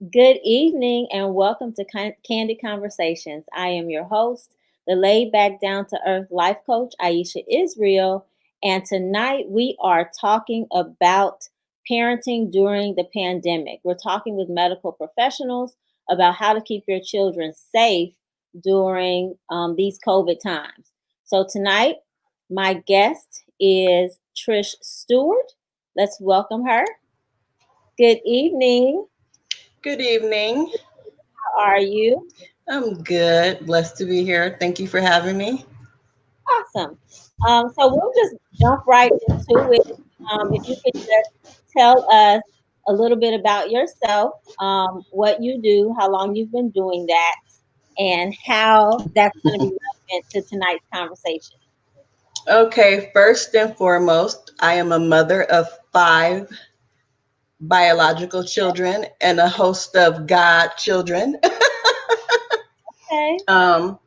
Good evening and welcome to Candid Conversations. I am your host, the laid back, down to earth life coach, Aisha Israel. And tonight we are talking about parenting during the pandemic. We're talking with medical professionals about how to keep your children safe during these COVID times. So tonight, my guest is Trish Stewart. Let's welcome her. Good evening. Good evening. How are you? I'm good. Blessed to be here. Thank you for having me. Awesome. So we'll just jump right into it. If you could just tell us a little bit about yourself, what you do, how long you've been doing that, and how that's going to be relevant to tonight's conversation. Okay, first and foremost, I am a mother of five biological children and a host of God children. Okay. um,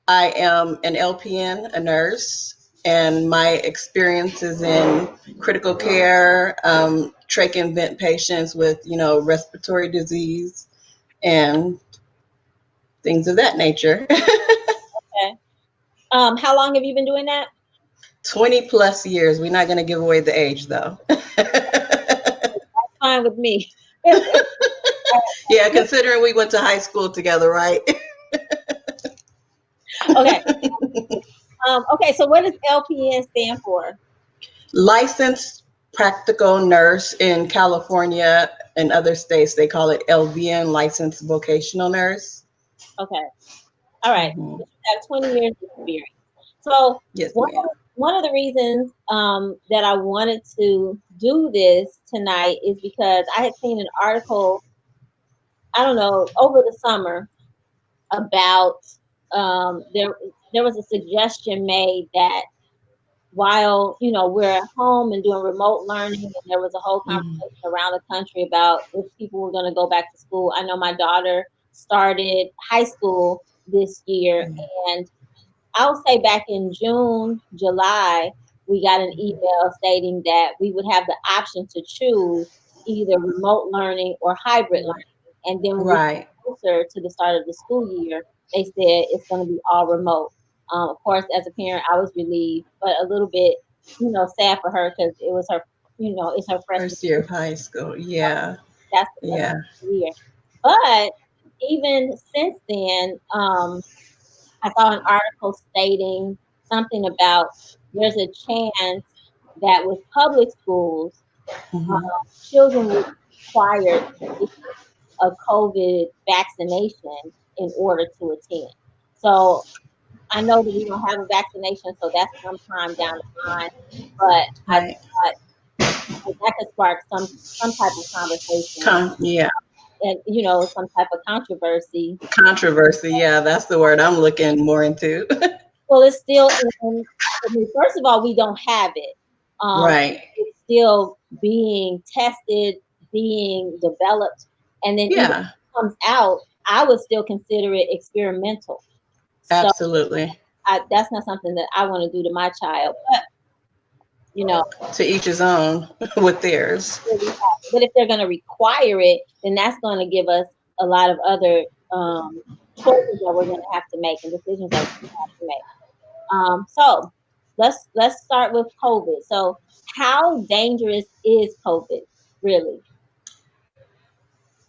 I am an LPN, a nurse, and my experience is in critical care, trach and vent patients with, respiratory disease and things of that nature. Okay. How long have you been doing that? 20 plus years. We're not going to give away the age though. That's fine with me. Yeah, considering we went to high school together, right? Okay. Okay. So what does LPN stand for? Licensed practical nurse in California and other states, they call it LVN, licensed vocational nurse. Okay. All right. Hmm. You have 20 years of experience. So Yes, one ma'am. one of the reasons that I wanted to do this tonight is because I had seen an article, I don't know, over the summer about there was a suggestion made that while we're at home and doing remote learning, and there was a whole Mhm. conversation around the country about if people were going to go back to school. I know my daughter started high school this year, and I'll say back in June, July, we got an email stating that we would have the option to choose either remote learning or hybrid learning. And then when we Right. got closer to the start of the school year, they said it's going to be all remote. Of course, as a parent, I was relieved, but a little bit, sad for her because it was her, it's her freshman First year of high school. Yeah. that's the Yeah. year. But even since then, I saw an article stating something about there's a chance that with public schools, Hmm. children will be required to get a COVID vaccination in order to attend. So I know that we don't have a vaccination, so that's sometime down the line. But I Right. thought that could spark some type of conversation Yeah. and some type of controversy. Controversy. Yeah, that's the word I'm looking more into. Well, it's still in. I mean, first of all, we don't have it. Um, Right. it's still being tested, being developed, and then even if Yeah. it comes out, I would still consider it experimental. So Absolutely. that's not something that I want to do to my child. But you know, To each his own with theirs. really have- but if they're going to require it, then that's going to give us a lot of other choices that we're going to have to make and decisions that we have to make. So let's start with COVID. So how dangerous is COVID really?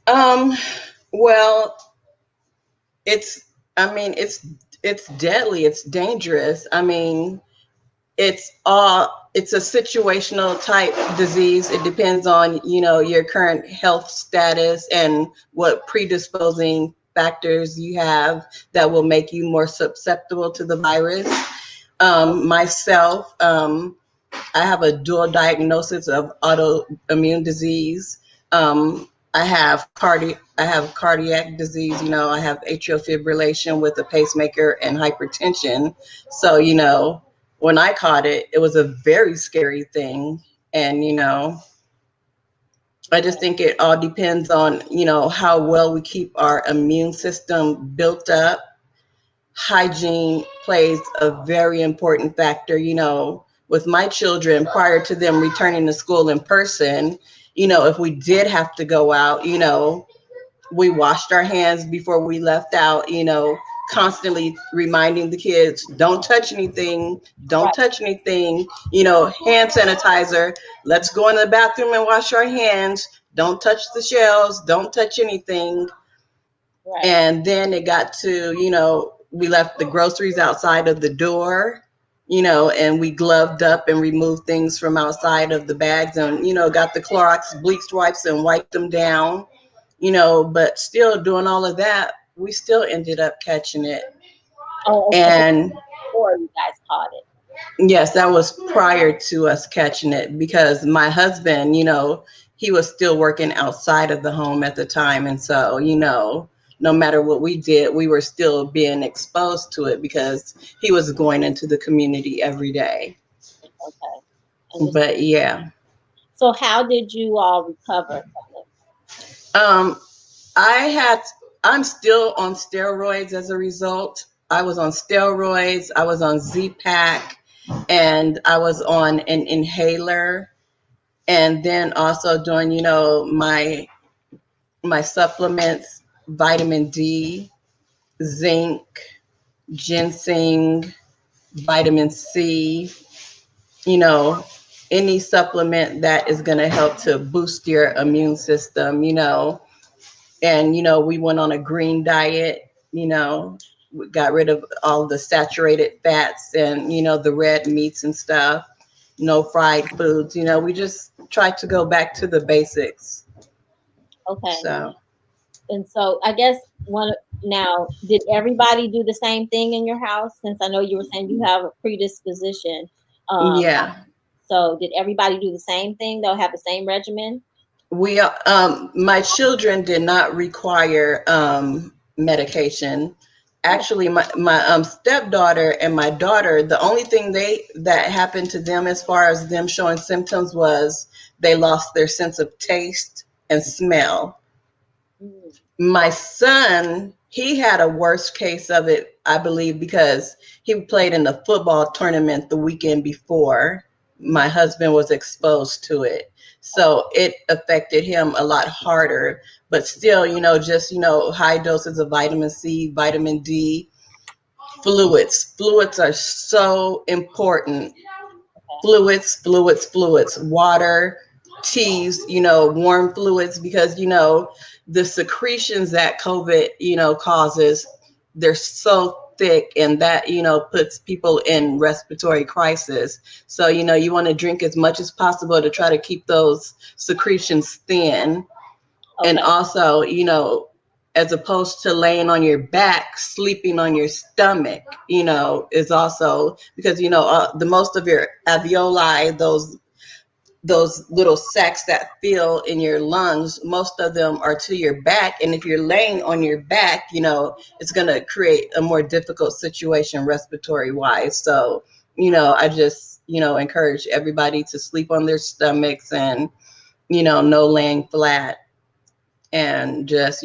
Um, well, it's I mean, it's deadly, it's dangerous. I mean, it's a situational type disease. It depends on, your current health status and what predisposing factors you have that will make you more susceptible to the virus. Myself, I have a dual diagnosis of autoimmune disease. I have cardiac disease. I have atrial fibrillation with a pacemaker and hypertension. So, when I caught it, it was a very scary thing. And, I just think it all depends on, how well we keep our immune system built up. Hygiene plays a very important factor. With my children, prior to them returning to school in person, if we did have to go out, We washed our hands before we left out, constantly reminding the kids, don't touch anything, don't Right. touch anything, hand sanitizer. Let's go in the bathroom and wash our hands. Don't touch the shelves, don't touch anything. Right. And then it got to, we left the groceries outside of the door, and we gloved up and removed things from outside of the bags and, got the Clorox bleach wipes and wiped them down, but still doing all of that, we still ended up catching it. Oh, okay. So And before you guys caught it. yes, that was prior to us catching it because my husband, he was still working outside of the home at the time. And so, no matter what we did, we were still being exposed to it because he was going into the community every day. Okay. But yeah, So how did you all recover from um, I had, I'm still on steroids as a result. I was on steroids, I was on Z-Pack, and I was on an inhaler, and then also doing my supplements, vitamin D, zinc, ginseng, vitamin C, you know any supplement that is going to help to boost your immune system, and we went on a green diet, we got rid of all the saturated fats and the red meats and stuff, no fried foods, we just tried to go back to the basics. Okay. So And so I guess one now, did everybody do the same thing in your house? Since I know you were saying you have a predisposition. Um, yeah, so did everybody do the same thing? They'll have the same regimen? we my children did not require medication. Oh, Actually, my stepdaughter and my daughter, the only thing that happened to them as far as them showing symptoms was they lost their sense of taste and smell. mm, My son, he had a worse case of it, I believe, because he played in the football tournament the weekend before mm, my husband was exposed to it. So it affected him a lot harder. But still, just, high doses of vitamin C, vitamin D, fluids. Fluids are so important. okay. Fluids, water, teas, warm fluids, because, the secretions that COVID, causes, they're so thick, and that, puts people in respiratory crisis. So, you want to drink as much as possible to try to keep those secretions thin. And Okay. also, as opposed to laying on your back, sleeping on your stomach, is also because, the most of your alveoli, those little sacs that fill in your lungs, most of them are to your back. And if you're laying on your back, it's going to create a more difficult situation respiratory wise. So, I just, encourage everybody to sleep on their stomachs and, no laying flat, and just,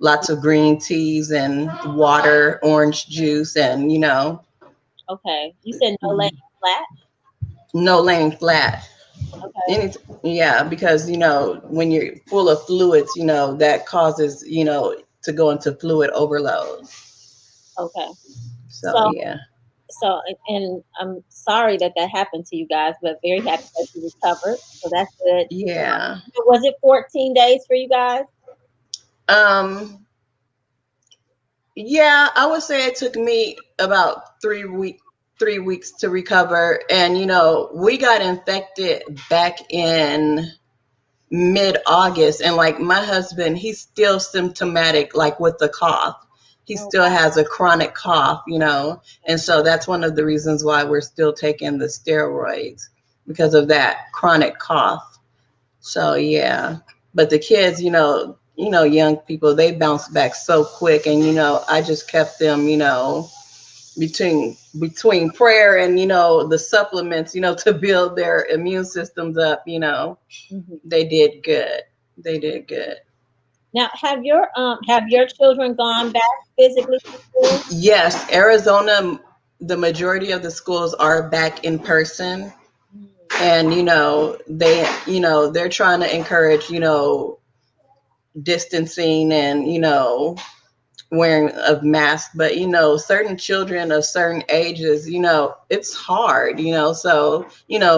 lots of green teas and water, orange juice, and, Okay. You said no laying flat? no laying flat. Okay. Any, yeah, because, when you're full of fluids, that causes, to go into fluid overload. Okay. So, So, yeah. and I'm sorry that that happened to you guys, but very happy that you recovered. So that's good. Yeah. Was it 14 days for you guys? Um, yeah, I would say it took me about 3 weeks to recover. And, we got infected back in mid-August, and like my husband, he's still symptomatic, like with the cough. He Oh, still has a chronic cough, and so that's one of the reasons why we're still taking the steroids, because of that chronic cough. So yeah, but the kids, young people, they bounce back so quick, and I just kept them, between prayer and the supplements, to build their immune systems up. mhm. They did good. They did good. Now, have your children gone back physically to school? Yes, Arizona, the majority of the schools are back in person. Mm, And, they're trying to encourage, distancing and, wearing of masks. But, certain children of certain ages, it's hard, so,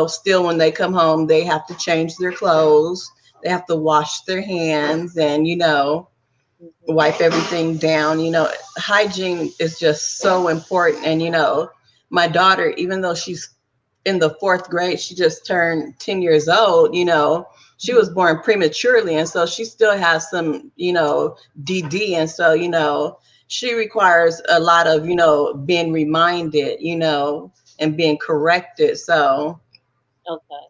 still when they come home, they have to change their clothes, they have to wash their hands, and, Mhm. wipe everything down. Hygiene is just so important. And, my daughter, even though she's in the fourth grade, she just turned 10 years old, she was Mhm. born prematurely. And so she still has some, DD. And so, she requires a lot of, being reminded, and being corrected. So, Okay.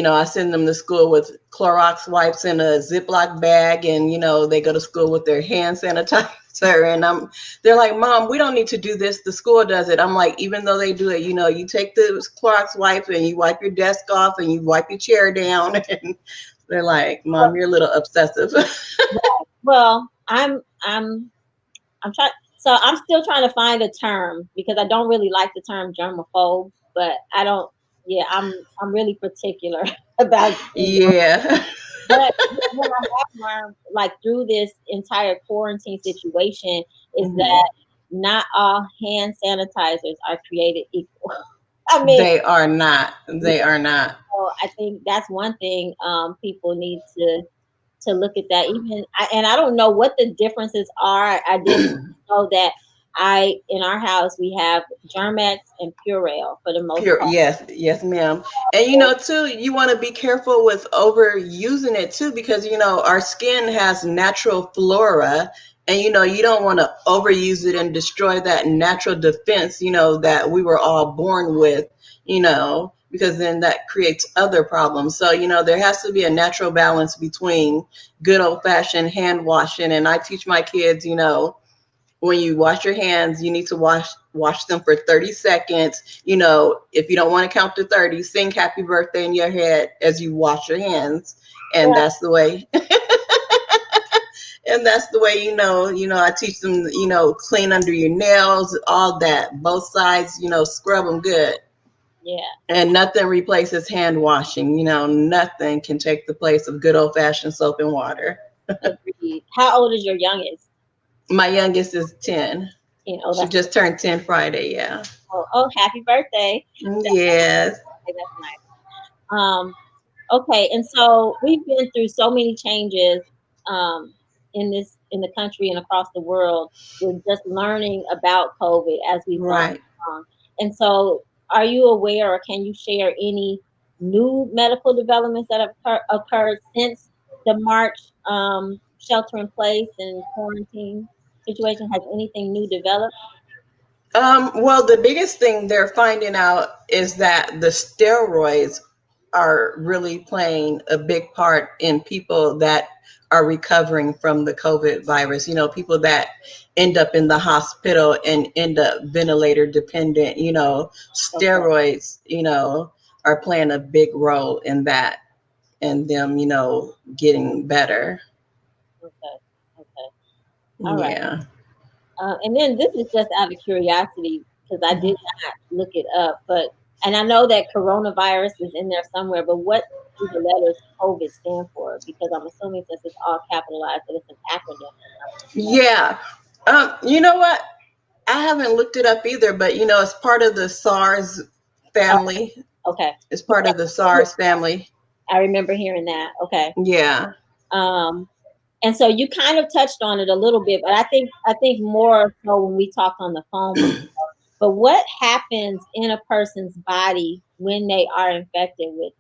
I send them to school with Clorox wipes in a Ziploc bag, and they go to school with their hand sanitizer. And they're like, "Mom, we don't need to do this. The school does it." I'm like, even though they do it, you take the Clorox wipes and you wipe your desk off and you wipe your chair down. And they're like, "Mom, you're a little obsessive." Well, I'm trying. So I'm still trying to find a term because I don't really like the term germaphobe, but I don't. Yeah, I'm really particular about getting. Yeah. But what I have learned, like through this entire quarantine situation, is Mhm. that not all hand sanitizers are created equal. I mean, They are not. They are not. so I think that's one thing people need to look at that. And I don't know what the differences are. I did know that I in our house we have Germex and Purell for the most Pure, part. yes, yes, ma'am. And too, you want to be careful with overusing it too, because our skin has natural flora, and you don't want to overuse it and destroy that natural defense, that we were all born with, because then that creates other problems. So, there has to be a natural balance between good old fashioned hand washing. And I teach my kids, when you wash your hands, you need to wash them for 30 seconds. If you don't want to count to 30, sing happy birthday in your head as you wash your hands. And Yeah, that's the way. And that's the way, I teach them, clean under your nails, all that, both sides, scrub them good. yeah, And nothing replaces hand washing. Nothing can take the place of good old fashioned soap and water. agreed. How old is your youngest? My youngest is 10. Oh, She that's just turned 10 Friday. Yeah. happy birthday. Yes. That's nice. Okay, and so we've been through so many changes in the country and across the world with just learning about COVID as we've gone Right. along. And so, are you aware, or can you share any new medical developments that have occurred since the March shelter in place and quarantine situation? Has anything new developed? Well, the biggest thing they're finding out is that the steroids are really playing a big part in people that are recovering from the COVID virus. People that end up in the hospital and end up ventilator dependent, Okay, steroids, are playing a big role in that, and them, getting better. okay, okay. All right. Yeah. And then this is just out of curiosity because I did Mhm. not look it up, but and I know that coronavirus is in there somewhere, but what do the letters COVID stand for? Because I'm assuming since it's all capitalized that it's an acronym or something. Yeah. You know what? I haven't looked it up either, but it's part of the SARS Oh, family. okay. It's part of the Yeah, SARS family. I remember hearing that. Okay. Yeah. Um, and so you kind of touched on it a little bit, but I think more so when we talked on the phone before. But what happens in a person's body when they are infected with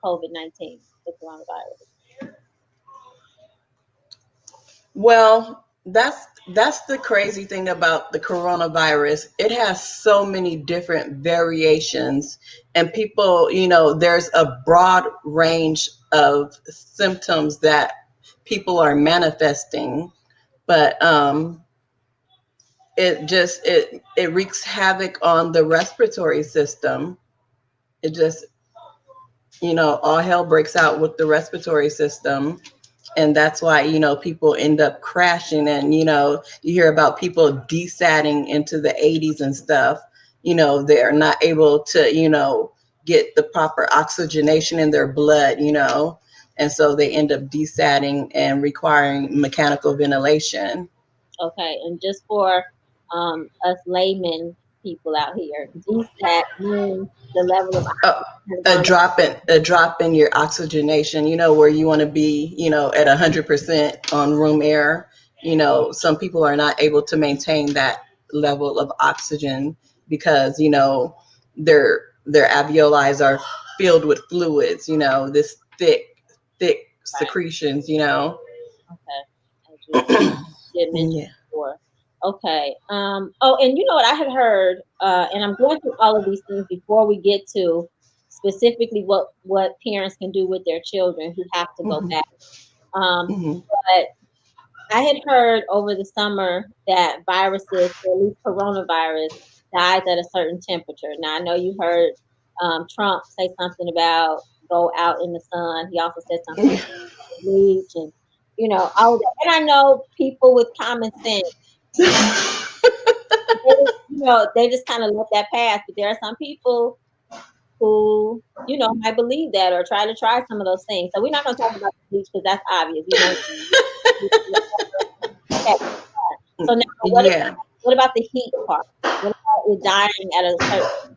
COVID-19, the coronavirus? Well, that's the crazy thing about the coronavirus. It has so many different variations, and people, there's a broad range of symptoms that people are manifesting. But it wreaks havoc on the respiratory system. It just, all hell breaks out with the respiratory system. And that's why, people end up crashing. And, you hear about people desatting into the 80s and stuff. They're not able to, get the proper oxygenation in their blood, and so they end up desatting and requiring mechanical ventilation. Okay, and just for us layman people out here, DSAT means the level of Uh, oxygen has gone a drop in your oxygenation, where you want to be, at 100% on room air. Some people are not able to maintain that level of oxygen because, their alveoli are filled with fluids, this thick right. secretions. Okay, as you did mention Yeah. before. Okay. Oh, and you know what I had heard, and I'm going through all of these things before we get to specifically what parents can do with their children who have to go Hmm. back. Hmm. But I had heard over the summer that viruses, or at least coronavirus, dies at a certain temperature. Now I know you heard Trump say something about go out in the sun. He also said something about bleach and all of that. And I know people with common sense, they just kind of let that pass. But there are some people who might believe that or try some of those things. So we're not going to talk about the bleach because that's obvious. Okay. So now, Yeah. what about the heat part? What about it dying at a certain temperature?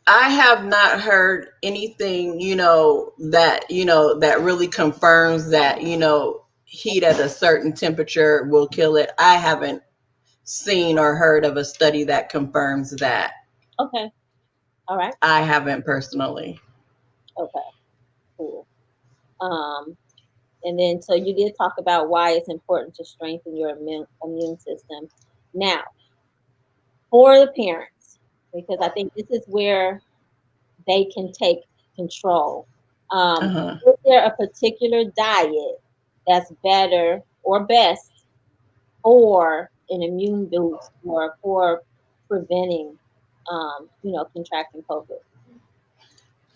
I have not heard anything, that really confirms that, heat at a certain temperature will kill it. I haven't seen or heard of a study that confirms that. Okay. All right. I haven't personally. Okay. Cool. Um, and then so you did talk about why it's important to strengthen your immune system. Now, for the parents, because I think this is where they can take control. Uh-huh. Is there a particular diet that's better or best for an immune boost or for preventing, contracting COVID?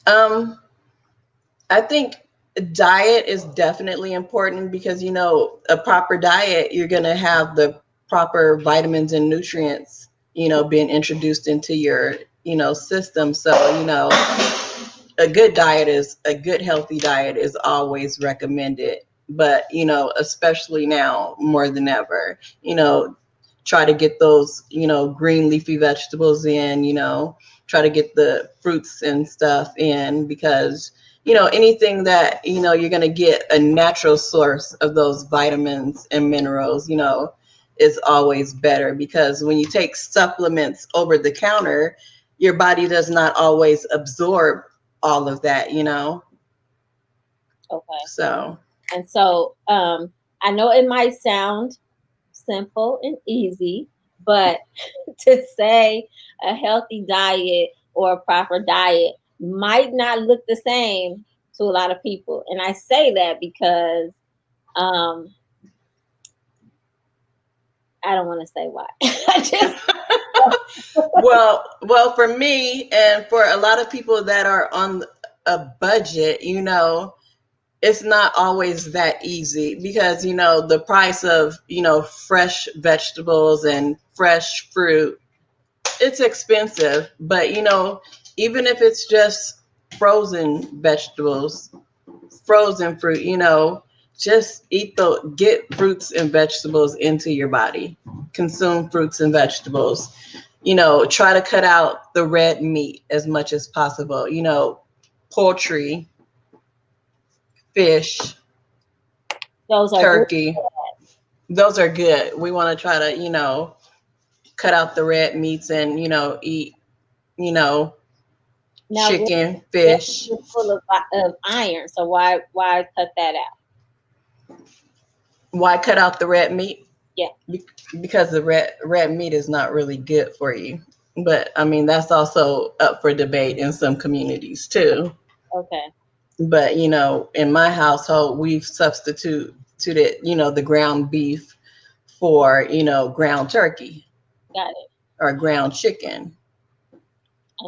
Um, I think diet is definitely important because, a proper diet, you're going to have the proper vitamins and nutrients, being introduced into your, system. So, a good healthy diet is always recommended, but especially now more than ever, try to get those, green leafy vegetables in, try to get the fruits and stuff in because anything that you're going to get a natural source of those vitamins and minerals, is always better because when you take supplements over the counter, your body does not always absorb all of that. Okay. So, And so I know it might sound simple and easy, but to say a healthy diet or a proper diet might not look the same to a lot of people. And I say that because um, I don't want to say why. I just well, for me and for a lot of people that are on a budget, it's not always that easy because the price of fresh vegetables and fresh fruit, it's expensive, but even if it's just frozen vegetables, frozen fruit, just get fruits and vegetables into your body. Consume fruits and vegetables. Try to cut out the red meat as much as possible. Poultry, fish, those are good. turkey. Those are good. We want to try to, cut out the red meats and, eat, you know, Now chicken, red fish. is full of iron, so why cut that out? Why cut out the red meat? Yeah. Because the red meat is not really good for you. But I mean, that's also up for debate in some communities too. Okay. But in my household, we've substituted, the ground beef for ground turkey Got it. or ground chicken.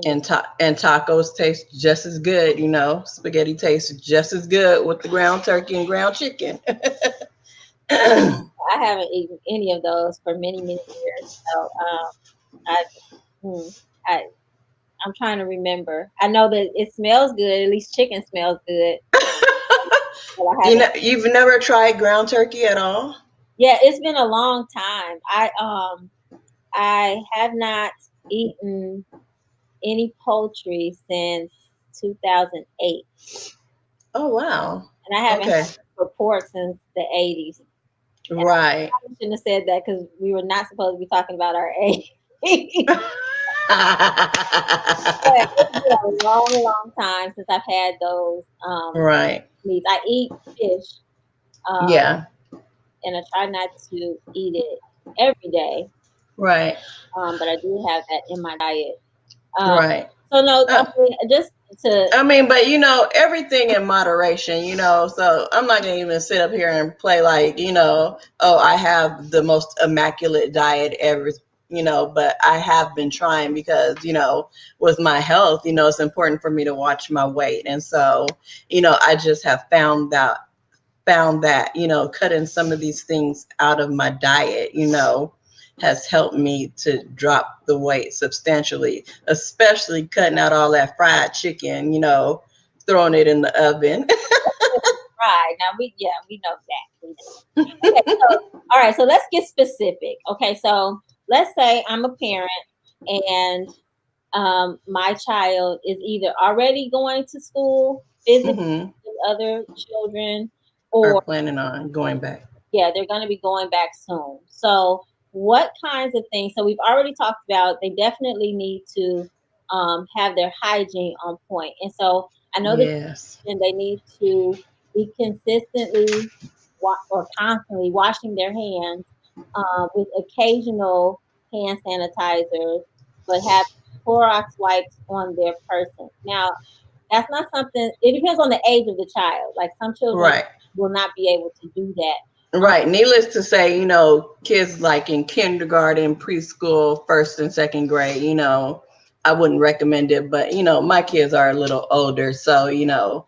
And Understood. and tacos taste just as good. Spaghetti tastes just as good with the ground turkey and ground chicken. I haven't eaten any of those for many years. So I, hmm, I I'm trying to remember. I know that it smells good. At least chicken smells good. But I You haven't. know, you've never tried ground turkey at all? Yeah, it's been a long time. I have not eaten any poultry since 2008, Oh, wow. and I haven't Okay. had for pork since the 80s. And I Right. probably shouldn't have said that because we were not supposed to be talking about our age. But it's been a long, long time since I've had those Right. meats. I eat fish, um, Yeah. and I try not to eat it every day, Right. but I do have that in my diet. Um, Right. so no, I Uh, mean, just to I mean, but you know, everything in moderation, you know, so I'm not gonna even sit up here and play like, you know, oh, I have the most immaculate diet ever, you know, but I have been trying because, you know, with my health, you know, it's important for me to watch my weight. And so, you know, I just have found that, you know, cutting some of these things out of my diet, you know, has helped me to drop the weight substantially, especially cutting out all that fried chicken, you know, throwing it in the oven. right now, we know that. We know. Okay, so all right, so let's get specific. Okay, so let's say I'm a parent and my child is either already going to school physically Hmm. with other children, Are or planning on going back. yeah, they're going to be going back soon. So, what kinds of things? So, we've already talked about they definitely need to have their hygiene on point. And so, I know that Yes. they need to be consistently or constantly washing their hands with occasional hand sanitizers, but have Clorox wipes on their person. Now, that's not something, it depends on the age of the child. Like some children Right. will not be able to do that. Um, Right. Needless to say, you know, kids like in kindergarten, preschool, first and second grade, you know, I wouldn't recommend it. But, you know, my kids are a little older. So, you know,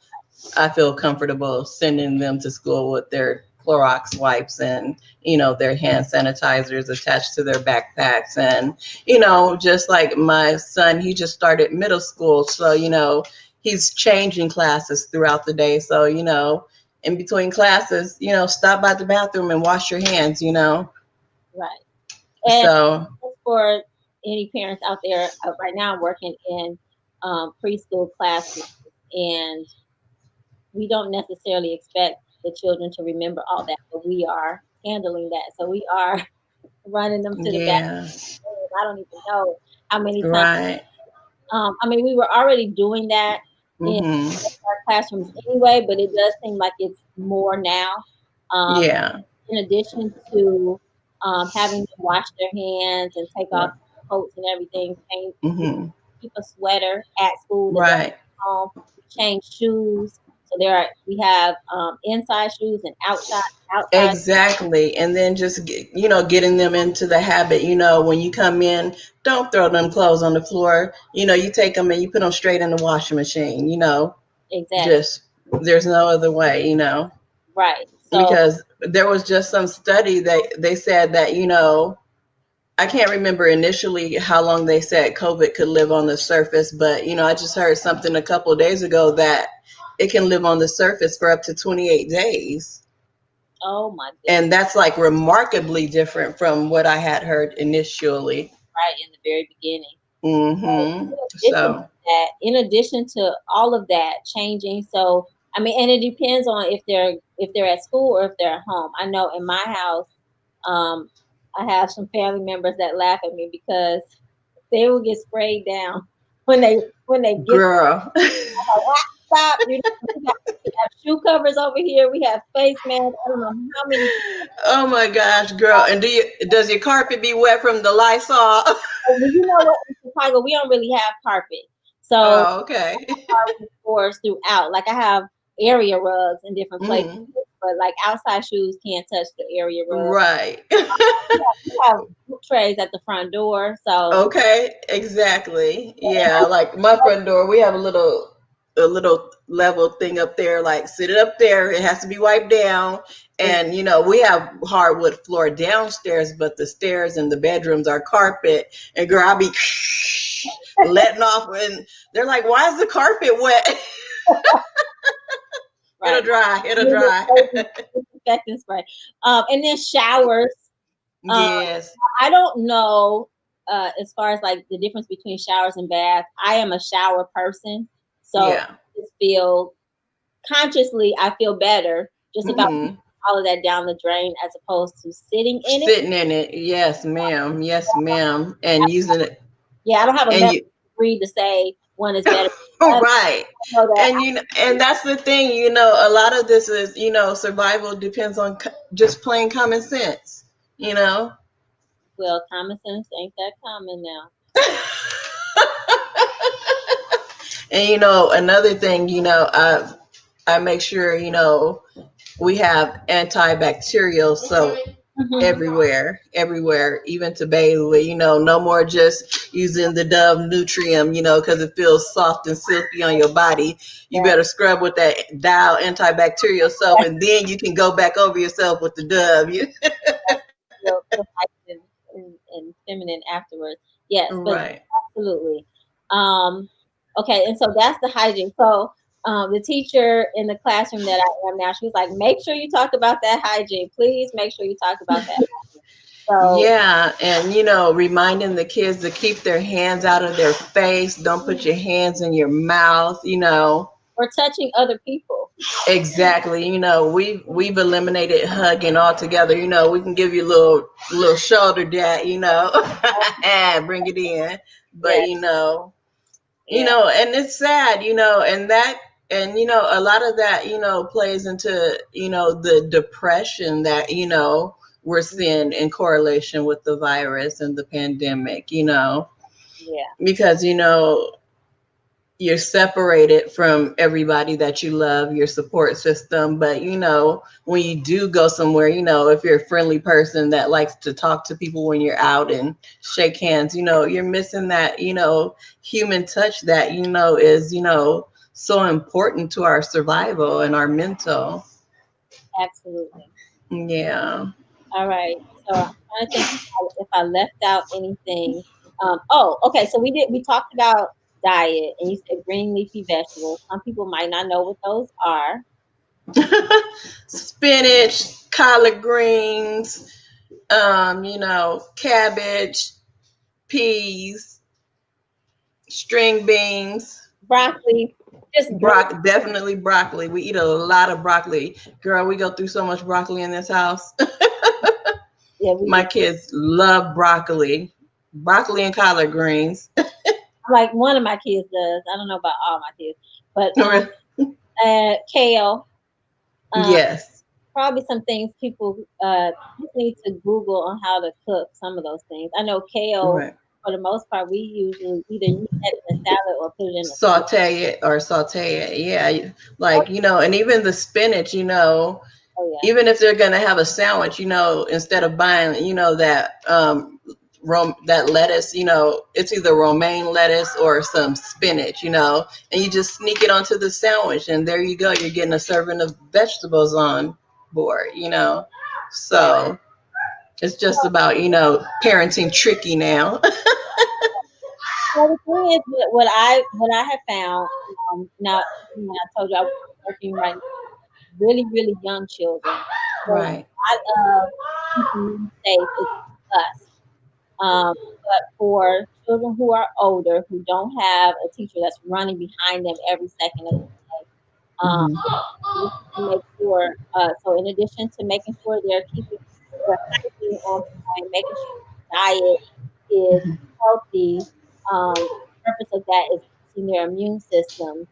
I feel comfortable sending them to school with their Clorox wipes and, you know, their hand sanitizers attached to their backpacks. And, you know, just like my son, he just started middle school. So, you know, he's changing classes throughout the day. So, you know, in between classes, you know, stop by the bathroom and wash your hands, you know. right. And So, for any parents out there, right now I'm working in preschool classes, and we don't necessarily expect the children to remember all that, but we are handling that. So we are running them to the bathroom. yeah, I don't even know how many times. right. I mean, we were already doing that in Mm-hmm. our classrooms anyway, but it does seem like it's more now. Um, Yeah, in addition to having them wash their hands and take off right. coats and everything, change, Mm-hmm. keep a sweater at school that Right. they're home. We change shoes, so we have inside shoes and outside. Exactly. And then just, you know, getting them into the habit, you know, when you come in, don't throw them clothes on the floor. You know, you take them and you put them straight in the washing machine, you know, Exactly, just there's no other way, you know, right. So because there was just some study that they said that, you know, I can't remember initially how long they said COVID could live on the surface, but, you know, I just heard something a couple of days ago that it can live on the surface for up to 28 days. oh my goodness, And that's like remarkably different from what I had heard initially. right in the very beginning. Mm-hmm. Addition to So, that, in addition to all of that changing, so I mean, and it depends on if they're at school or if they're at home. I know in my house, um, I have some family members that laugh at me because they will get sprayed down when they get girl. like, ah, stop. We have shoe covers over here. We have face masks. I don't know how many. Oh my gosh, girl. And does your carpet be wet from the Lysol? Well, you know what? In Chicago, we don't really have carpet, so Oh, okay. stores throughout. Like I have area rugs in different places, Hmm. but like outside shoes can't touch the area rug. Right. We have book trays at the front door, so Okay, exactly. Yeah, like my front door, we have a little level thing up there, like sit it up there. It has to be wiped down. And we have hardwood floor downstairs, but the stairs and the bedrooms are carpet. And girl, I'll be letting off, and they're like, "Why is the carpet wet?" It'll Right. dry. It'll Little dry. disinfectant spray. And then showers. Um, Yes. I don't know as far as like the difference between showers and baths. I am a shower person, so Yeah. I just feel consciously I feel better just about Hmm. all of that down the drain as opposed to sitting in it. Sitting in it. Yes, ma'am. Yes, ma'am. And using it. Yeah, I don't have a And medical you. degree to say one is better than the other. Right. I know that And and that's the thing, a lot of this is, survival depends on just plain common sense, you know. well, common sense ain't that common now. And another thing, I make sure, we have antibacterial soap Mhm. everywhere, even to bathe with. No more just using the Dove Nutrium, because it feels soft and silky on your body. You Yeah, better scrub with that Dial antibacterial soap, and then you can go back over yourself with the Dove. feel nice and feminine afterwards. Yes, but Right. absolutely. Um, okay, and so that's the hygiene. So the teacher in the classroom that I am now, she was like, make sure you talk about that hygiene. Please make sure you talk about that hygiene. So Yeah, and reminding the kids to keep their hands out of their face. Don't put your hands in your mouth. we're touching other people. Exactly. We've eliminated hugging altogether. We can give you a little shoulder dap. And bring it in. But Yeah, yeah, and it's sad, and a lot of that, plays into, the depression that, we're seeing in correlation with the virus and the pandemic, yeah, because you're separated from everybody that you love, your support system. But when you do go somewhere, if you're a friendly person that likes to talk to people when you're out and shake hands, you're missing that, human touch that, is, so important to our survival and our mental. absolutely. Yeah. All right. So I'm trying to think if I left out anything. Oh, okay. So we talked about diet, and you said green leafy vegetables. Some people might not know what those are. Spinach, collard greens, cabbage, peas, string beans. Broccoli, just green. Definitely broccoli. We eat a lot of broccoli. Girl, we go through so much broccoli in this house. Yeah, we My do. kids love broccoli. Broccoli and collard greens. Like one of my kids does. I don't know about all my kids, but kale. Um, Yes. probably some things people just need to Google on how to cook some of those things. I know kale, Right. for the most part, we usually either use that in a salad or put it in a stew. Saute it. Yeah. Like, and even the spinach, Oh yeah, even if they're going to have a sandwich, instead of buying, that that lettuce, it's either romaine lettuce or some spinach, and you just sneak it onto the sandwich, and there you go. You're getting a serving of vegetables on board. right. So it's just about, parenting tricky now. Well, the thing is, what I have found now, when I told you I was working right now, really really young children. So Right. a lot of keeping them safe is us. But for children who are older, who don't have a teacher that's running behind them every second of the day, um, Hmm. we need to make sure. So, in addition to making sure they're keeping their hygiene on point, making sure the diet is healthy, the purpose of that is boosting their immune system.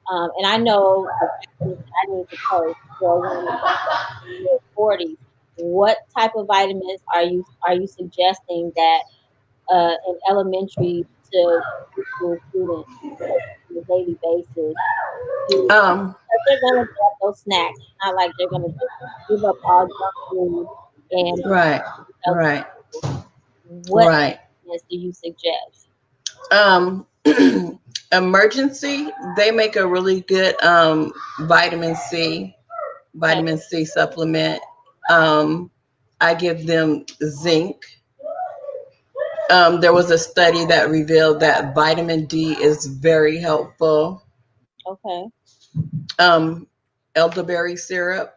And I know the vitamins that I need to take for when I'm in mid 40s. What type of vitamins are you suggesting that in elementary to high school students take on a daily basis Um, because they're gonna get those snacks. It's not like they're gonna just give up all junk food and right, healthy. right, What right. vitamins do you suggest? Um, Emergency, they make a really good vitamin C Okay, supplement. I give them zinc. There was a study that revealed that vitamin D is very helpful. Okay. Um, elderberry syrup.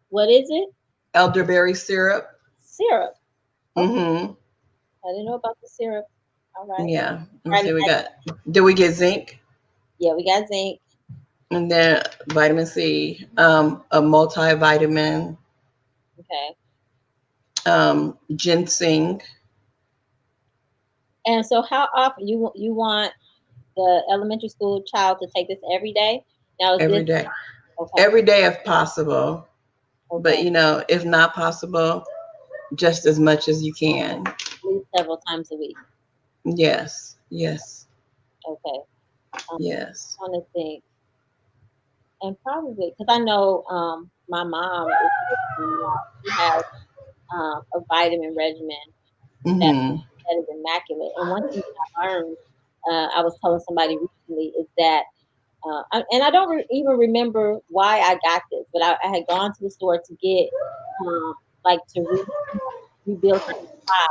What is it? Elderberry syrup. Syrup. Okay. Mm-hmm. I didn't know about the syrup. All right. Yeah. Let's Writing see. We that. got. Did we get zinc? Yeah, we got zinc. And then vitamin C. A multivitamin. Okay. Ginseng And so, how often you want the elementary school child to take this every day? Now, is this every day. okay? Every day if possible. But Okay, if not possible, just as much as you can. at least several times a week. Yes. Yes. Okay. Yes. I want to think, and probably because I know my mom is taking a lot. She has a vitamin regimen that Mm-hmm. that is immaculate. And one thing that I learned, I was telling somebody recently, is that and I don't even remember why I got this, but I had gone to the store to get like to rebuild her supply,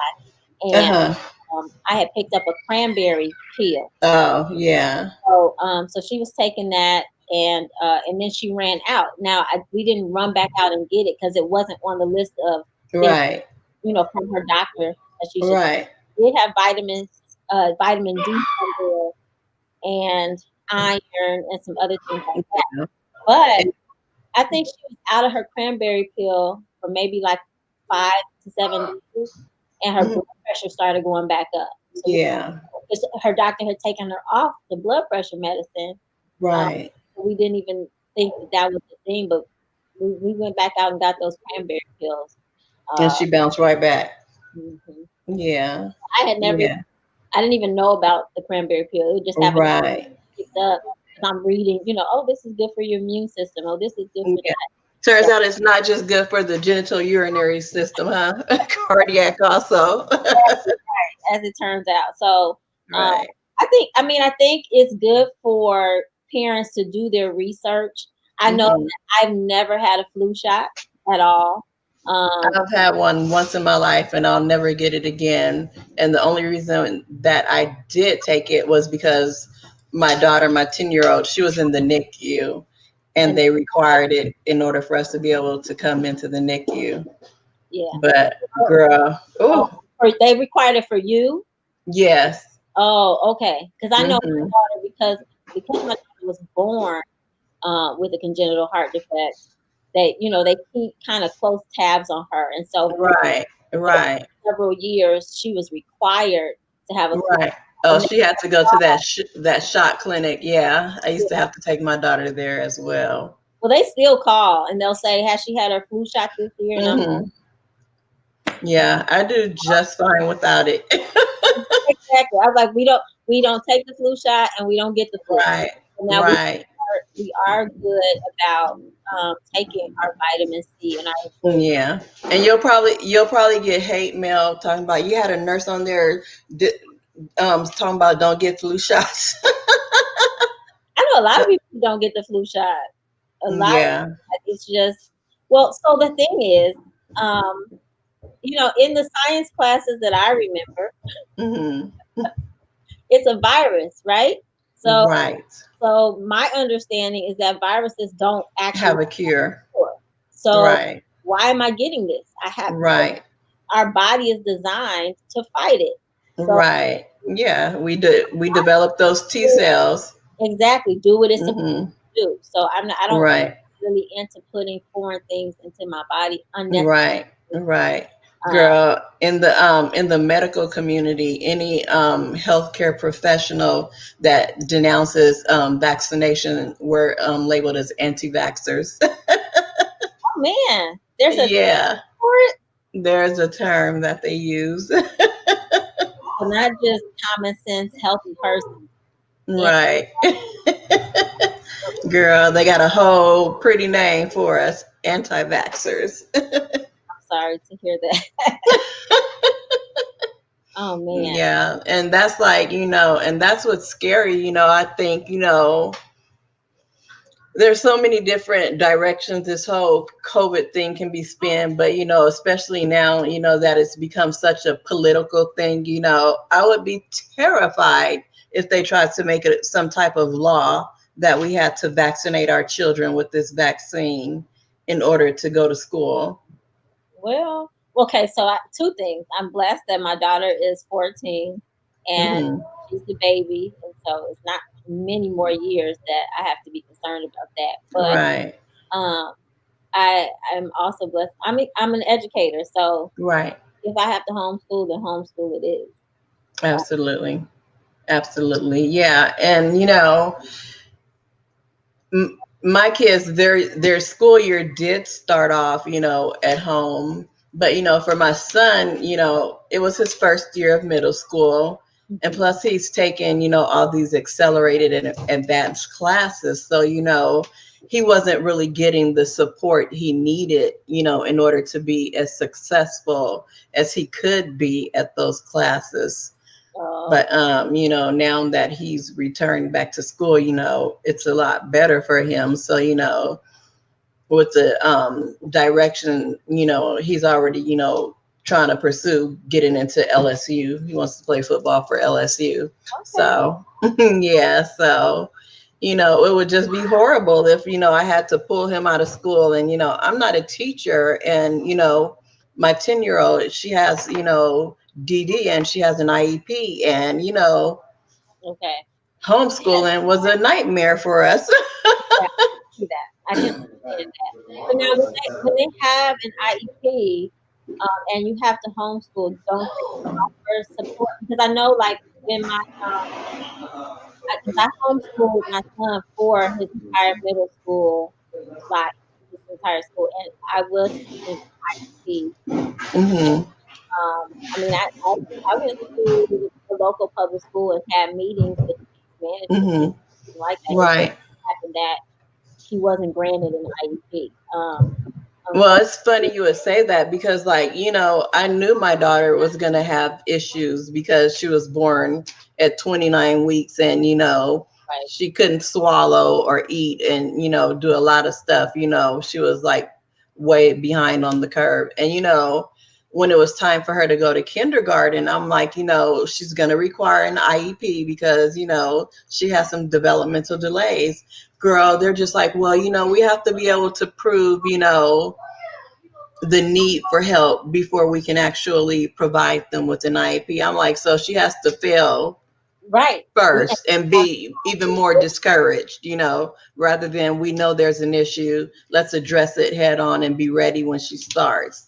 and Uh-huh. I had picked up a cranberry peel. Oh, yeah. So she was taking that, and then she ran out. Now we didn't run back out and get it because it wasn't on the list of things, Right. from her doctor that she should. Right. Did have vitamins, vitamin D from there, and iron, and some other things like that. Yeah. But And- I think she was out of her cranberry pill for maybe like 5 to 7 days, and her mhm. blood pressure started going back up. So Yeah. her doctor had taken her off the blood pressure medicine. Um, Right. we didn't even think that was the thing, but we went back out and got those cranberry pills. And Uh, she bounced right back. mhm. Yeah. I had never, Yeah. I didn't even know about the cranberry pill. It just happened Right. to pick up because I'm reading, oh, this is good for your immune system. Oh, this is good for Yeah. that. Turns So out it's not just good for the genital urinary system, huh? Cardiac also. as it turns out. So um, Right. I think it's good for parents to do their research. I know Hmm. that I've never had a flu shot at all. Um, I've had one once in my life and I'll never get it again. And the only reason that I did take it was because my daughter, my 10-year-old, she was in the NICU and and they required it in order for us to be able to come into the NICU. yeah, But girl, oh, oh, they required it for you. yes. Oh, okay. Because I know my Hmm. daughter, because my daughter was born with a congenital heart defect. They keep kind of close tabs on her, and so Right, for right, several years she was required to have a flu. right. Oh, And she had to go to that shot clinic. Yeah, I used to have to take my daughter there as well. well, they still call and they'll say, "Has she had her flu shot this year?" And I'm Hmm. Yeah, I do just fine without it. exactly. I was like, we don't take the flu shot and we don't get the flu. Right, So now right. we are good about taking our vitamin C and our flu. Yeah, and you'll probably get hate mail talking about you had a nurse on there, talking about don't get flu shots. I know a lot of people who don't get the flu shot. A lot of Yeah. it's just well. So the thing is, um, in the science classes that I remember, Hmm. it's a virus, right? So Right. So my understanding is that viruses don't actually Have a cure. cure. So Right. why am I getting this? I have Right. our body is designed to fight it. So Right. Yeah. We develop those T cells. exactly, do what it's supposed Hmm. to do. So I don't Right. really into putting foreign things into my body unnecessarily. Right. Right. Um, Girl, in the medical community, any healthcare professional that denounces vaccination were labeled as anti-vaxxers. oh man, there's a Yeah, for it, there's a term that they use. so not just common sense, healthy person. And Right. Girl, they got a whole pretty name for us, anti-vaxxers. I'm sorry to hear that. Oh man, Yeah, and that's like, and that's what's scary, I think, there's so many different directions this whole COVID thing can be spun, but especially now, that it's become such a political thing, I would be terrified if they tried to make it some type of law that we had to vaccinate our children with this vaccine in order to go to school. Well, okay, so two things. I'm blessed that my daughter is 14 and Hmm. she's the baby, and so it's not many more years that I have to be concerned about that. But Right, um, I am also blessed. I'm an educator, so right. if I have to homeschool, then homeschool it is. Uh, Absolutely. Absolutely. Yeah. And, my kids, their school year did start off, at home. But for my son, it was his first year of middle school, and mhm. plus he's taken, all these accelerated and advanced classes. So he wasn't really getting the support he needed, in order to be as successful as he could be at those classes. Uh, But now that he's returned back to school, it's a lot better for him. So with the direction, he's already trying to pursue getting into LSU. He wants to play football for LSU. okay, So yeah, so it would just be horrible if I had to pull him out of school. And I'm not a teacher, and my 10-year-old, she has DD, and she has an IEP, and okay. homeschooling was a nightmare for us. Yeah, I can see that. I can understand that. But now, when they have an IEP, and you have to homeschool, don't they offer support? Because I know, like, when because I homeschooled my son for his entire middle school, like his entire school, and I was student IEP. Hmm. I mean, I went to the local public school and had meetings with the management Hmm. like that. It just Right. happened that he wasn't granted an IEP. Well, it's Unfortunately, funny you would say that because, like, I knew my daughter was going to have issues because she was born at 29 weeks, and, right, she couldn't swallow or eat and, do a lot of stuff. She was like way behind on the curve. And, when it was time for her to go to kindergarten, I'm like, she's going to require an IEP because, she has some developmental delays. Girl, they're just like, well, we have to be able to prove, the need for help before we can actually provide them with an IEP. I'm like, so she has to fail right. first and be even more discouraged, rather than we know there's an issue, let's address it head on and be ready when she starts.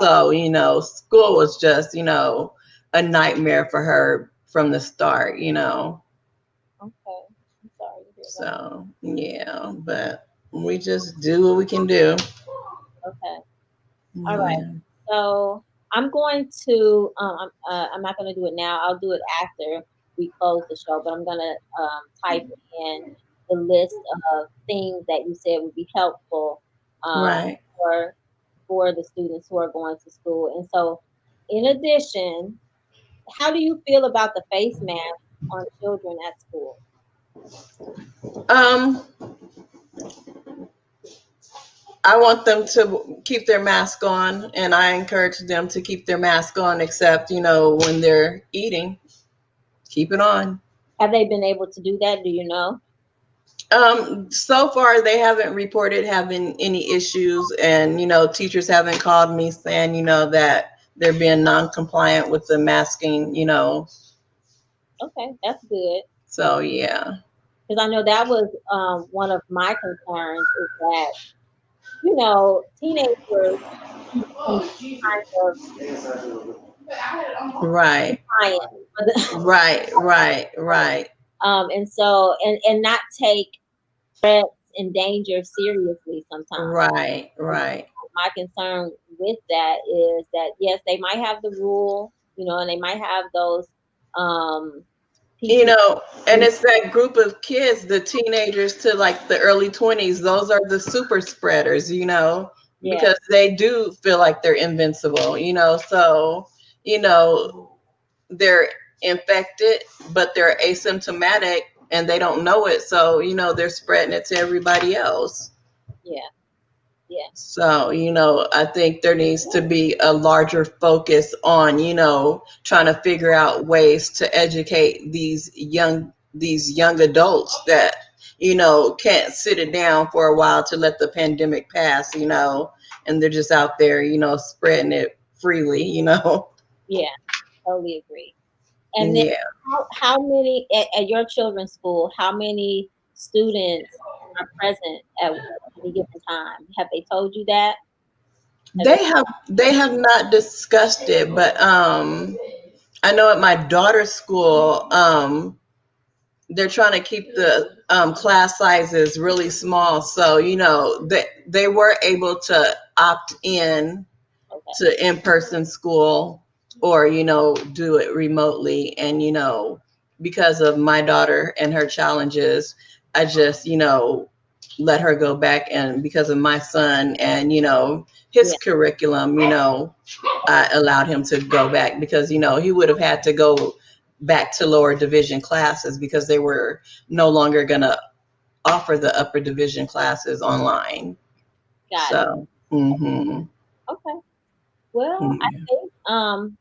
Right. So, school was just, a nightmare for her from the start. Okay. I'm sorry to hear that. So, yeah, but we just do what we can do. Okay. All right. Yeah. So I'm going to. I'm not going to do it now. I'll do it after we close the show. But I'm going to type in the list of things that you said would be helpful Right. for the students who are going to school. And so, in addition, how do you feel about the face mask on children at school? Um, I want them to keep their mask on, and I encourage them to keep their mask on, except, when they're eating, keep it on. Have they been able to do that? Do you know? So far, they haven't reported having any issues, and, teachers haven't called me saying, that they're being non-compliant with the masking. Okay, that's good. So, yeah. Because I know that was one of my concerns is that, teenagers become kind of Right, defiant. For the, right, right, right, and so, and not take threats and danger seriously sometimes. right, And right. my concern with that is that, yes, they might have the rule, and they might have those PPE. And it's that group of kids, the teenagers to like the early 20s, those are the super spreaders, Yeah, because they do feel like they're invincible, so, you know, they're infected, but they're asymptomatic, and they don't know it. So, they're spreading it to everybody else. Yeah. Yeah. So, I think there needs to be a larger focus on, trying to figure out ways to educate these young adults that, can't sit it down for a while to let the pandemic pass, and they're just out there, spreading it freely, Yeah. Totally agree. And then Yeah. how many at your children's school, how many students are present at any given time? Have they told you that? Have they, They have not discussed it, but I know at my daughter's school, they're trying to keep the class sizes really small. So, they were able to opt in okay. to in-person school, or, do it remotely. And, because of my daughter and her challenges, I just, let her go back. And because of my son and, his Yeah. curriculum, I allowed him to go back, because, he would have had to go back to lower division classes because they were no longer going to offer the upper division classes online. Got it. So, hmm Okay. Well, I think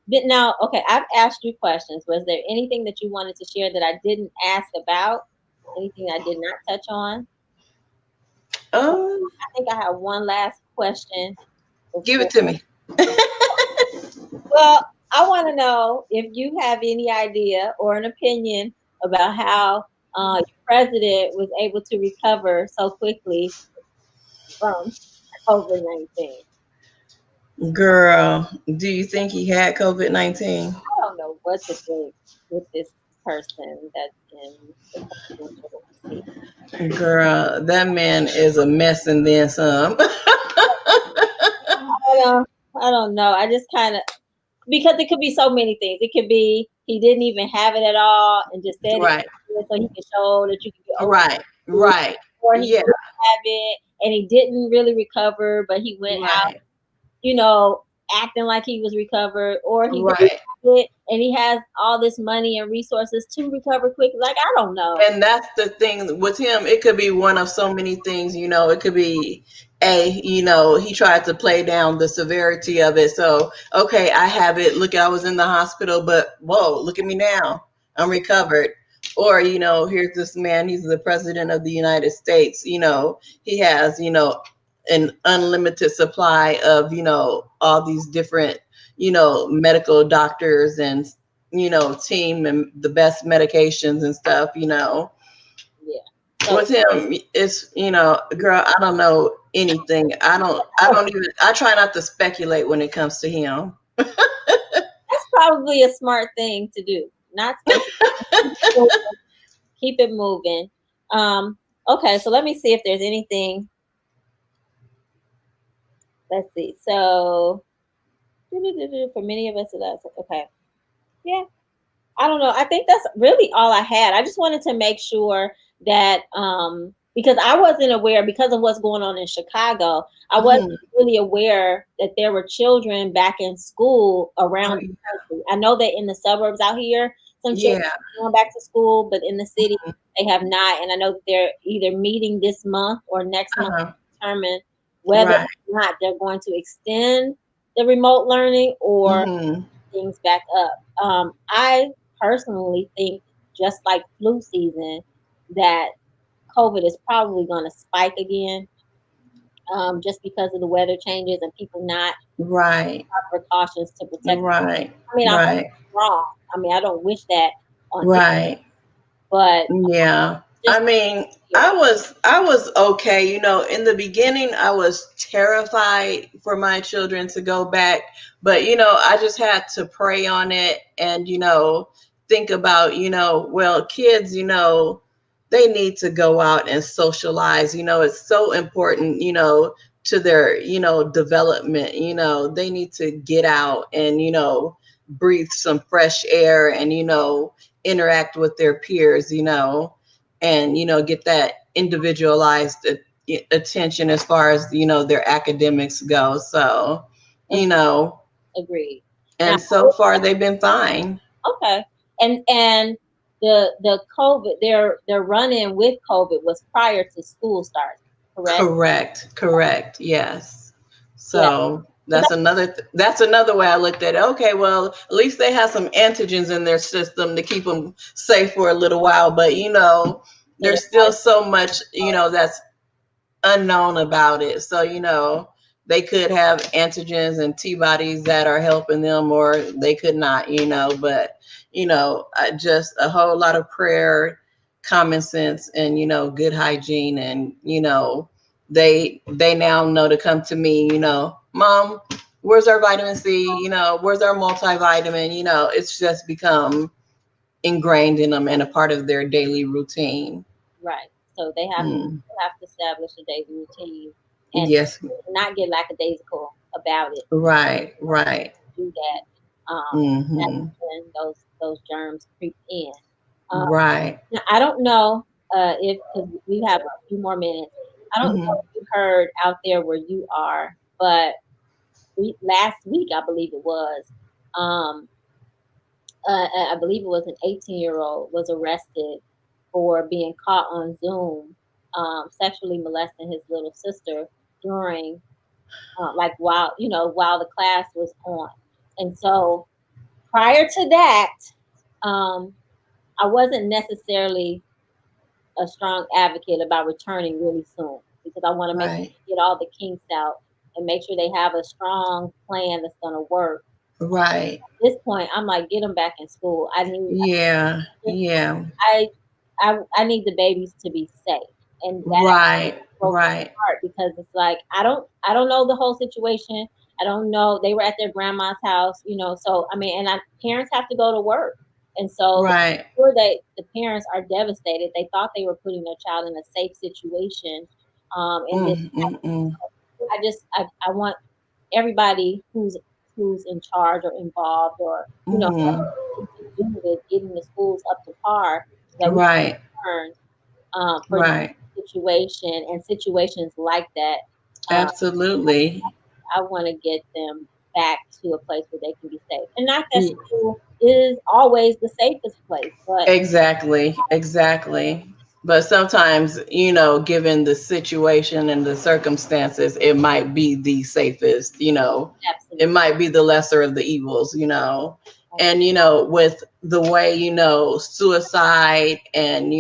but now okay, I've asked you questions. Was there anything that you wanted to share that I didn't ask about? Anything I did not touch on? um, I think I have one last question give before. it to me. Well, I want to know if you have any idea or an opinion about how your president was able to recover so quickly from COVID-19. Girl, do you think he had COVID-19? I don't know what to think with this person that's in the presidential seat. Girl, that man is a mess and then some. I don't know. I just kind of because it could be so many things. It could be he didn't even have it at all and just said it Right, so he could show that you could get over right, it, right. or he Yeah, did have it and he didn't really recover, but he went out, right, acting like he was recovered, or he did right. have it and he has all this money and resources to recover quickly. Like I don't know. And that's the thing with him. It could be one of so many things. It could be he tried to play down the severity of it. So, okay, I have it. Look, I was in the hospital, but whoa, look at me now. I'm recovered. Or, here's this man. He's the president of the United States. He has, an unlimited supply of, all these different, medical doctors and team and the best medications and stuff. Yeah. So With him, it's, girl, I don't know anything. I try not to speculate when it comes to him. that's probably a smart thing to do. Not speculate. Keep it moving. Okay, so let me see if there's anything. Let's see. So for many of us, that's okay. Yeah, I don't know. I think that's really all I had. I just wanted to make sure that because I wasn't aware because of what's going on in Chicago, I wasn't Mhm. really aware that there were children back in school around the country. I know that in the suburbs out here, some children Yeah. are going back to school, but in the city they have not. And I know that they're either meeting this month or next month Uh-huh. to determine whether Right. or not they're going to extend the remote learning or hmm things back up. I personally think, just like flu season, that COVID is probably going to spike again, just because of the weather changes and people not Right. precautions to protect. Right. I mean, I hope Right. it's wrong. I mean, I don't wish that on it, Right. but Yeah. I just mean, here. I was okay. In the beginning I was terrified for my children to go back, but I just had to pray on it and think about, well, kids, they need to go out and socialize. It's so important, to their, development. They need to get out and, breathe some fresh air and, interact with their peers, and get that individualized attention as far as their academics go. So, you Ag- know, Agreed. Now, and so far they've been fine. okay, and the COVID, their run in with COVID was prior to school starting, correct? Correct. Yes. Yeah, So 'cause that's another way I looked at it. Okay, well, at least they have some antigens in their system to keep them safe for a little while. But so there's still so much that's unknown about it. So, they could have antigens and T bodies that are helping them, or they could not, but, just a whole lot of prayer, common sense, and, good hygiene. And, they now know to come to me, Mom, where's our vitamin C? Where's our multivitamin? It's just become ingrained in them and a part of their daily routine. right. So they Mm. have to establish a daily routine and Yes. not get lackadaisical about it. Right. Right. Do that. That's Mm-hmm. when those germs creep in. Um, Right. now, I don't know if because we have a few more minutes. I don't know Mm-hmm. if you heard out there where you are, but last week I believe it was. Um, I believe it was an 18-year-old was arrested for being caught on Zoom sexually molesting his little sister during like while the class was on. And so prior to that, um, I wasn't necessarily a strong advocate about returning really soon because I want to make Right. get all the kinks out and make sure they have a strong plan that's going to work. Right. At this point, I'm like, get them back in school. Yeah. Just Yeah. I I need the babies to be safe, and that Right. broke my Right. heart because it's like I don't know the whole situation. I don't know. They were at their grandma's house, So I mean, and parents have to go to work, and so Right. sure that the parents are devastated. They thought they were putting their child in a safe situation, and this Mm, mm, mm. I want everybody who's in charge or involved or Mm-hmm. to do with getting the schools up to par so that we Right. can learn for this Right. situation and situations like that. Uh, Absolutely. I want to get them back to a place where they can be safe. And not that Mm. school is always the safest place, but Exactly. Exactly. But sometimes, given the situation and the circumstances, it might be the safest, it absolutely, might be the lesser of the evils. And, with the way, suicide and,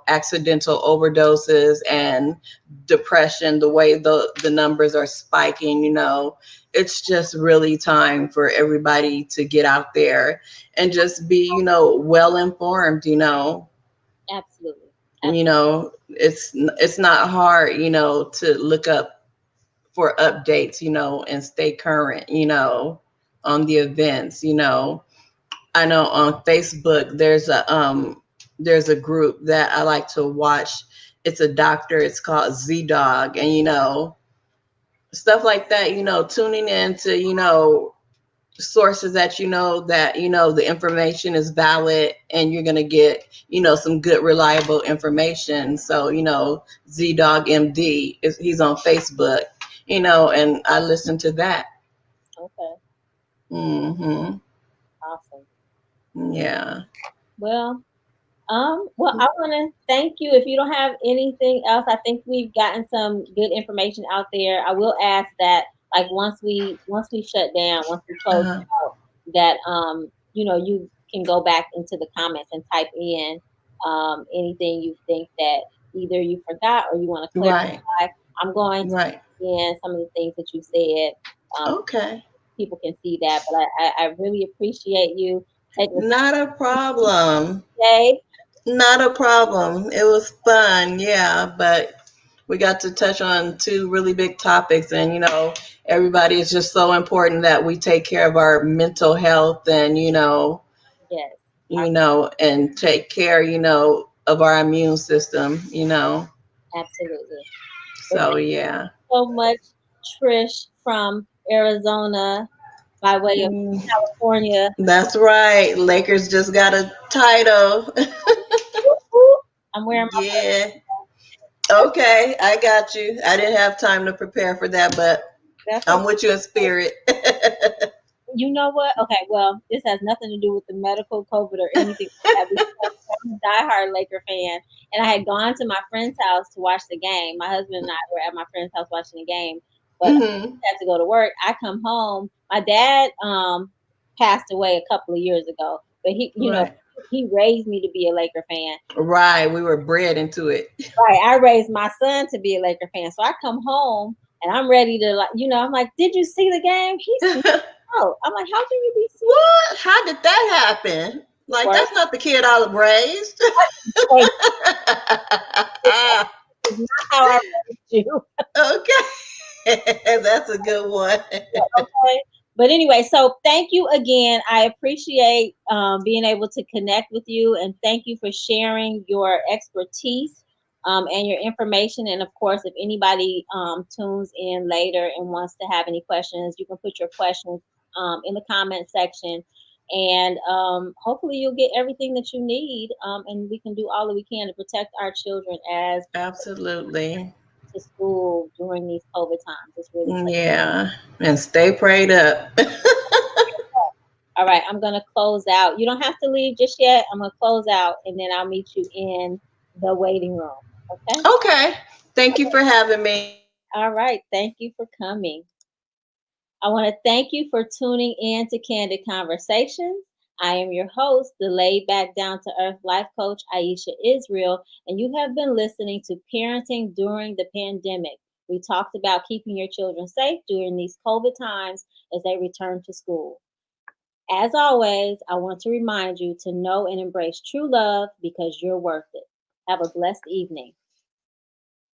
accidental overdoses and depression, the way the numbers are spiking, it's just really time for everybody to get out there and just be, well informed. absolutely, It's not hard, to look up for updates, and stay current, on the events. I know on Facebook there's a group that I like to watch. It's a doctor, it's called Z Dog, and stuff like that, tuning into, sources that the information is valid, and you're going to get some good reliable information. So Z Dog MD he's on Facebook, and I listen to that. okay, Hmm. awesome. Yeah. Well, I want to thank you. If you don't have anything else, I think we've gotten some good information out there. I will ask that, like, once we shut down, once we close Uh, out, that you can go back into the comments and type in anything you think that either you forgot or you want to right. clarify. I'm going to Right. in some of the things that you said. Um, Okay. People can see that, but I really appreciate you taking the Not a problem. time today. Not a problem. It was fun, yeah, but we got to touch on two really big topics, and everybody is just so important that we take care of our mental health, and Yes. and take care, of our immune system. Absolutely. Well, So thank yeah. you so much, Trish from Arizona by way of Mm, California. that's right. Lakers just got a title. Whoop, whoop. I'm wearing my Yeah. Okay, I got you. I didn't have time to prepare for that, but that's I'm okay. with you in spirit. You know what? Okay, well, this has nothing to do with the medical COVID or anything like that because I'm a diehard Laker fan, and I had gone to my friend's house to watch the game. My husband and I were at my friend's house watching the game, but Hmm. I had to go to work. I come home. My dad passed away a couple of years ago, but Right. he raised me to be a Laker fan. Right. We were bred into it. Right, I raised my son to be a Laker fan, so I come home and I'm ready to I'm like, did you see the game? He's out. I'm like, how can you be sweet? What? How did that happen? Like, Work. that's not the kid I raised. Like, this is not how I raised you. Okay. That's a good one. Okay. But anyway, so thank you again. I appreciate being able to connect with you, and thank you for sharing your expertise and your information. And of course, if anybody tunes in later and wants to have any questions, you can put your questions in the comment section. And hopefully, you'll get everything that you need, and we can do all that we can to protect our children as Absolutely. to school during these COVID times. It's really crazy. Yeah. And stay prayed up. All right, I'm gonna close out. You don't have to leave just yet. I'm gonna close out and then I'll meet you in the waiting room. Okay? Okay. Thank you for having me. All right. Thank you for coming. I want to thank you for tuning in to Candid Conversations. I am your host, the laid back, down to earth life coach, Aisha Israel, and you have been listening to Parenting During the Pandemic. We talked about keeping your children safe during these COVID times as they return to school. As always, I want to remind you to know and embrace true love because you're worth it. Have a blessed evening.